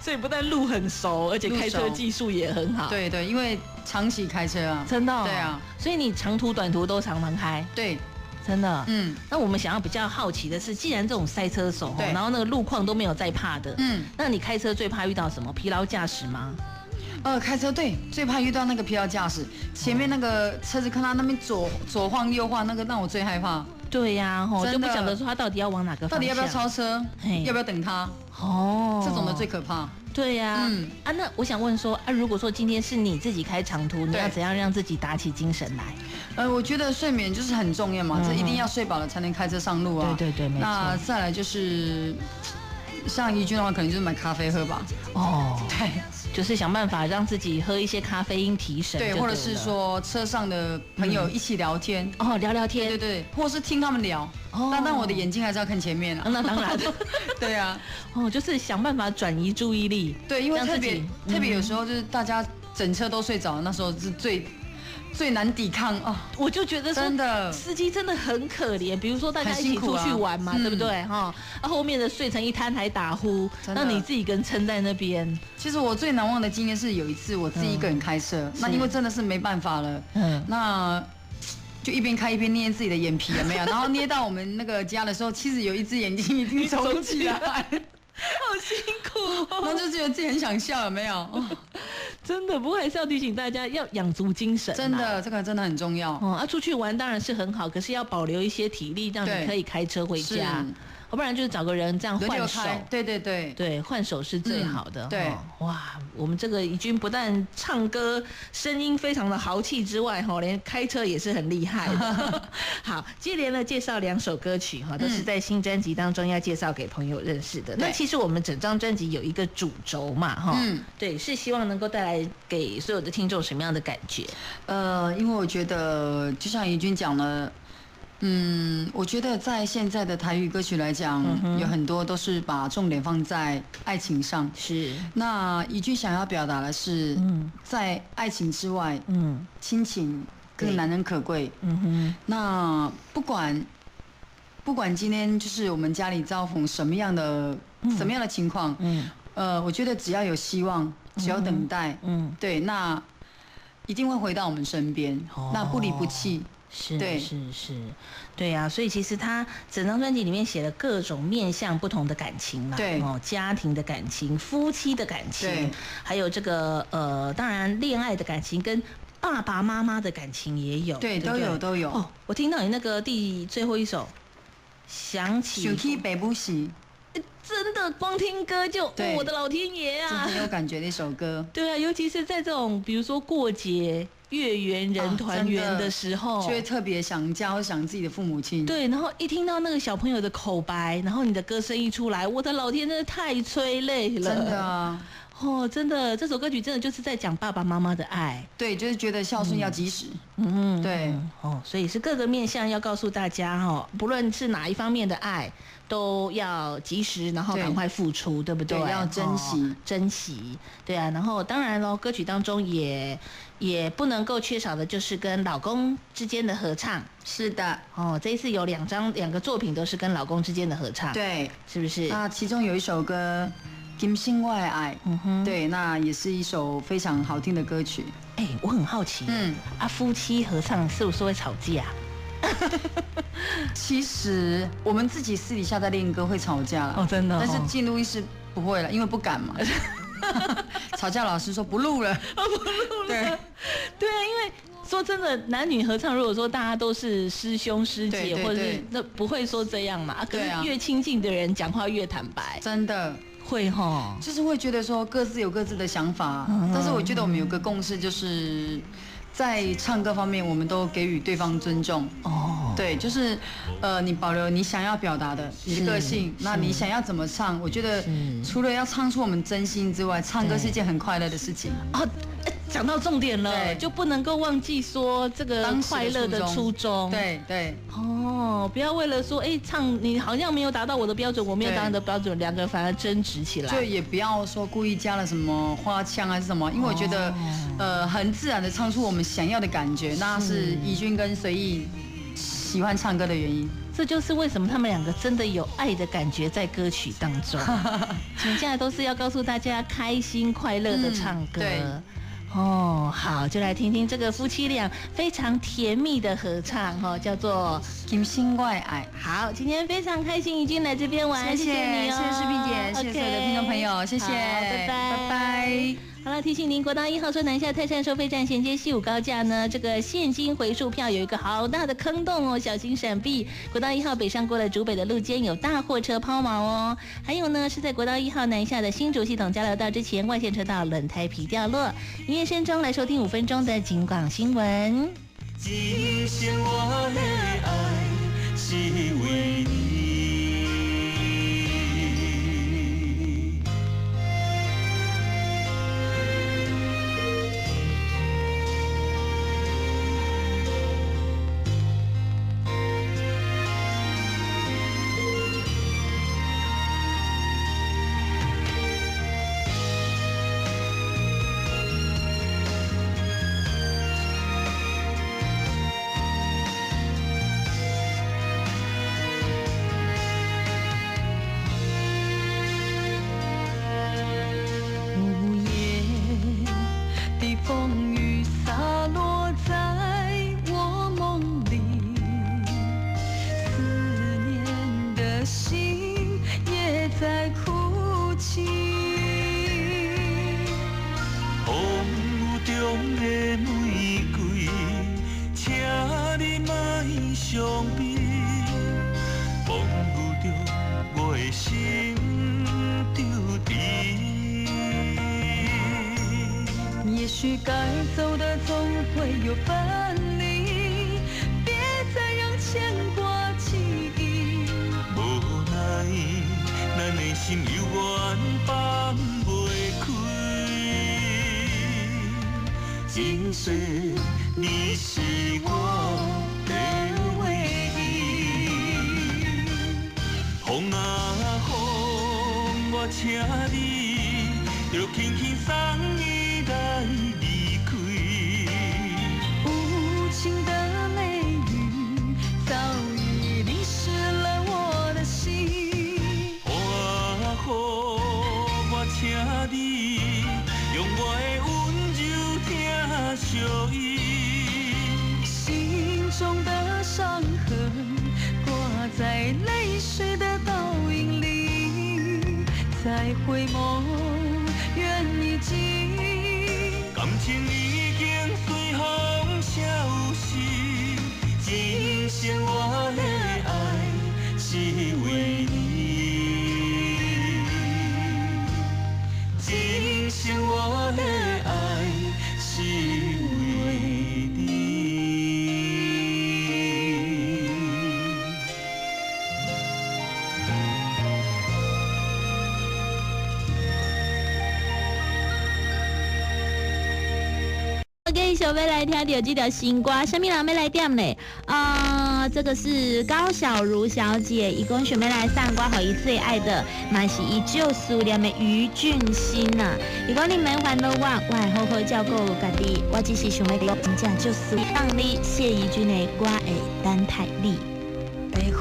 所以不但路很熟，而且开车技术也很好。对对，因为长期开车啊，真的、哦。对啊，所以你长途短途都常常开。对。真的，那我们想要比较好奇的是，既然这种赛车手，然后那个路况都没有在怕的，那你开车最怕遇到什么？疲劳驾驶吗？开车对，最怕遇到那个疲劳驾驶，前面那个车子看他那边左晃右晃，那个让我最害怕。对呀，就不晓得说他到底要往哪个方向，到底要不要超车，要不要等他？这种的最可怕。对呀，那我想问说，如果说今天是你自己开长途，你要怎样让自己打起精神来？我觉得睡眠就是很重要嘛，这一定要睡饱了才能开车上路啊。对对对，没错。那再来就是像怡君的话，可能就是买咖啡喝吧。对。就是想办法让自己喝一些咖啡因提神，对，或者是说车上的朋友一起聊天，聊聊天，对对对，或是听他们聊，但我的眼睛还是要看前面啊。那当然，对啊，就是想办法转移注意力，对，因为特别有时候就是大家整车都睡着，那时候是最难抵抗啊！我就觉得真的司机真的很可怜，比如说大家一起出去玩嘛，对不对？后面的睡成一滩还打呼，那你自己一个人撑在那边。其实我最难忘的经验是有一次我自己一个人开车，那因为真的是没办法了，那就一边开一边捏自己的眼皮，有没有？然后捏到我们那个家的时候，其实有一只眼睛已经肿起来。好辛苦然后就觉得自己很想笑，有没有？真的，不过还是要提醒大家要养足精神。真的，这个真的很重要。出去玩当然是很好，可是要保留一些体力，让你可以开车回家。要不然就是找个人这样换手，对，换手是最好的。对，哇，我们这个怡君不但唱歌声音非常的豪气之外，连开车也是很厉害的。好，接连的介绍2首歌曲都是在新专辑当中要介绍给朋友认识的。那其实我们整张专辑有一个主轴嘛，对，是希望能够带来给所有的听众什么样的感觉？因为我觉得就像怡君讲了。我觉得在现在的台语歌曲来讲，有很多都是把重点放在爱情上。是。那怡君想要表达的是，在爱情之外，亲情更难能可贵。那不管今天就是我们家里遭逢什么样的情况，我觉得只要有希望，只要等待，对，那一定会回到我们身边。那不离不弃。是，对啊，所以其实他整张专辑里面写了各种面向不同的感情啦，对，家庭的感情、夫妻的感情，还有这个当然恋爱的感情跟爸爸妈妈的感情也有，对，都有。我听到你那个最后一首，想起北部戏。真的光听歌就，我的老天爷啊，很有感觉的一首歌。对啊，尤其是在这种比如说过节、月圆人团圆的时候，就会特别想家或想自己的父母亲。对，然后一听到那个小朋友的口白，然后你的歌声一出来，我的老天，真的太催泪了。真的啊。真的，这首歌曲真的就是在讲爸爸妈妈的爱。对，就是觉得孝顺要及时。对。所以是各个面向要告诉大家不论是哪一方面的爱，都要及时，然后赶快付出，对不对？对，要珍惜。对啊，然后当然咯，歌曲当中也不能够缺少的就是跟老公之间的合唱。是的。这一次有两个作品都是跟老公之间的合唱。对，是不是？那其中有一首歌。金星外爱，对，那也是一首非常好听的歌曲。我很好奇，夫妻合唱是不是会吵架？其实我们自己私底下在练歌会吵架了，真的。但是进录音室不会了，因为不敢嘛。吵架老师说不录了，不录了。对啊，因为说真的，男女合唱，如果说大家都是师兄师姐，或者是那不会说这样嘛。可是越亲近的人讲话越坦白，真的。会就是会觉得说各自有各自的想法，但是我觉得我们有个共识，就是在唱歌方面，我们都给予对方尊重。对，就是你保留你想要表达的你的个性，那你想要怎么唱，我觉得除了要唱出我们真心之外，唱歌是一件很快乐的事情。讲到重点了，就不能够忘记说这个快乐的初衷。对。不要为了说唱你好像没有达到我的标准，我没有达到你的标准，两个反而争执起来。就也不要说故意加了什么花腔还是什么，因为我觉得很自然的唱出我们想要的感觉，那是怡君跟随意喜欢唱歌的原因。这就是为什么他们两个真的有爱的感觉在歌曲当中。现在都是要告诉大家开心快乐的唱歌。对。哦，好，就来听听这个夫妻俩非常甜蜜的合唱哦，叫做《今生我的爱》。好，今天非常开心怡君来这边玩，谢谢你哦，谢谢世萍姐，谢谢所有的听众朋友，谢谢，拜拜，拜拜。好了，提醒您，国道1号说南下泰山收费站衔接西武高架呢，这个现金回数票有一个好大的坑洞哦，小心闪避。国道1号北上过了竹北的路肩有大货车抛锚哦。还有呢，是在国道1号南下的新竹系统交流道之前，外线车道轮胎皮掉落。音乐声中来收听5分钟的警广新闻。今生我的爱是为你。也许该走的总会有分离，别再让牵挂记忆。无奈，咱的心犹原放袂开。今世你是我的唯一。风啊风，我请你就轻轻送伊来离开。无情的泪雨早已淋湿了我的心。风啊风，我请你用我的温柔听相依。心中的伤痕挂在泪水的倒影里，再回眸缘已尽。感情已经随风消失，今生我的爱是为你，今生我的爱是为你。给小妹来听到这条新歌，什么人要来点呢？这个是高小茹小姐，一共准备来上歌，和伊最爱的，嘛是伊旧思念的余俊欣呐。如果你免烦恼我会好好照顾家己，我只是想要你真正就是放你谢怡君的歌会等待你。白云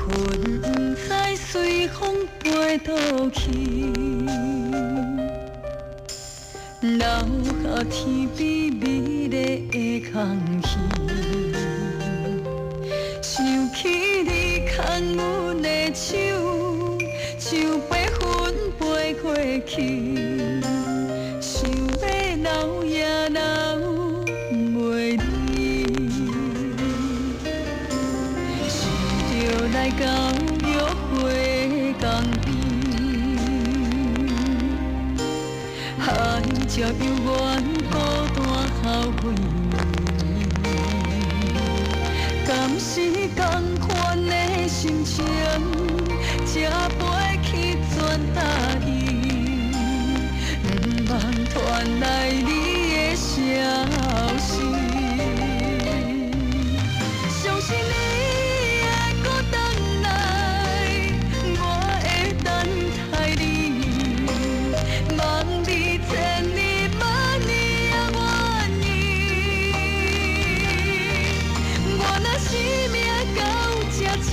不再随风飞倒去。留下天边美丽的空气，想起你牵阮的手，像白云飞过去，想要留也留袂离，是着来到约会港边。爱才永远孤单后悔，敢是同款的心情，才飞去全答应，不望传来你的消息。相信你会搁回来，我会等待你。望你千里万里也愿意，我若生命到这时，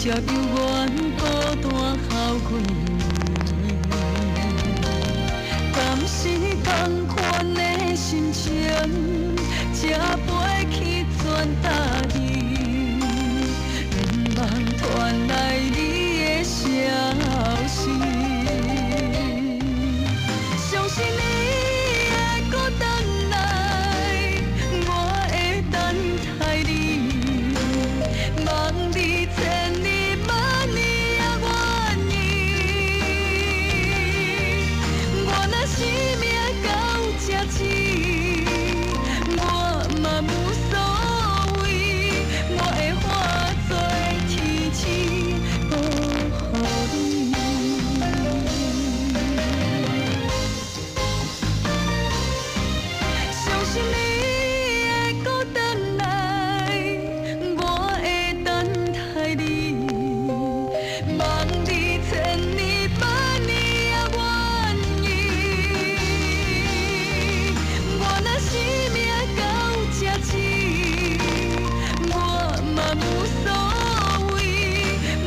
才犹原孤单孝过年。敢是同款的心情，才飞去全大人，愿望传来你的消息。相信你会搁回来，我会等待你，望你千年万年也愿意。我若生命到这止，我嘛无所谓，我会化作天使保护你。相信你会搁回来，我会等待你，望你千年万年也愿意。我若生命到这止，我嘛无所谓，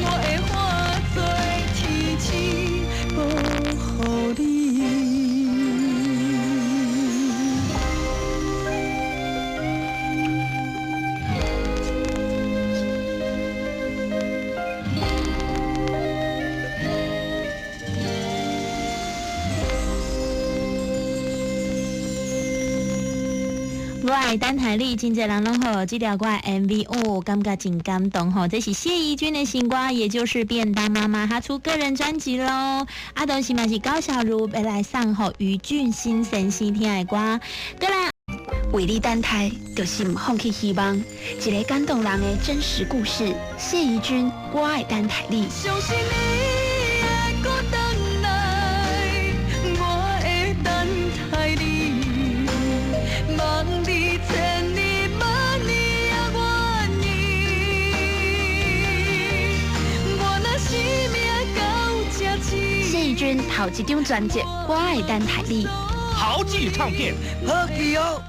我会化作天使保护你。我爱等待你，真侪人拢好，这条歌的 MV 哦，感觉真感动吼。这是谢怡君的新歌，也就是便当妈妈，她出个人专辑咯。啊，同时嘛是高小茹要来送吼于俊新先生听的歌，过来为你等待，就是唔放弃希望，一个感动人的真实故事。谢怡君，我爱等待你。相信你会搁回来，我会等待你，望你千年万年也愿意。我若生命到这止，谢怡君头一张专辑《我爱等待你》。豪记唱片，好记哦。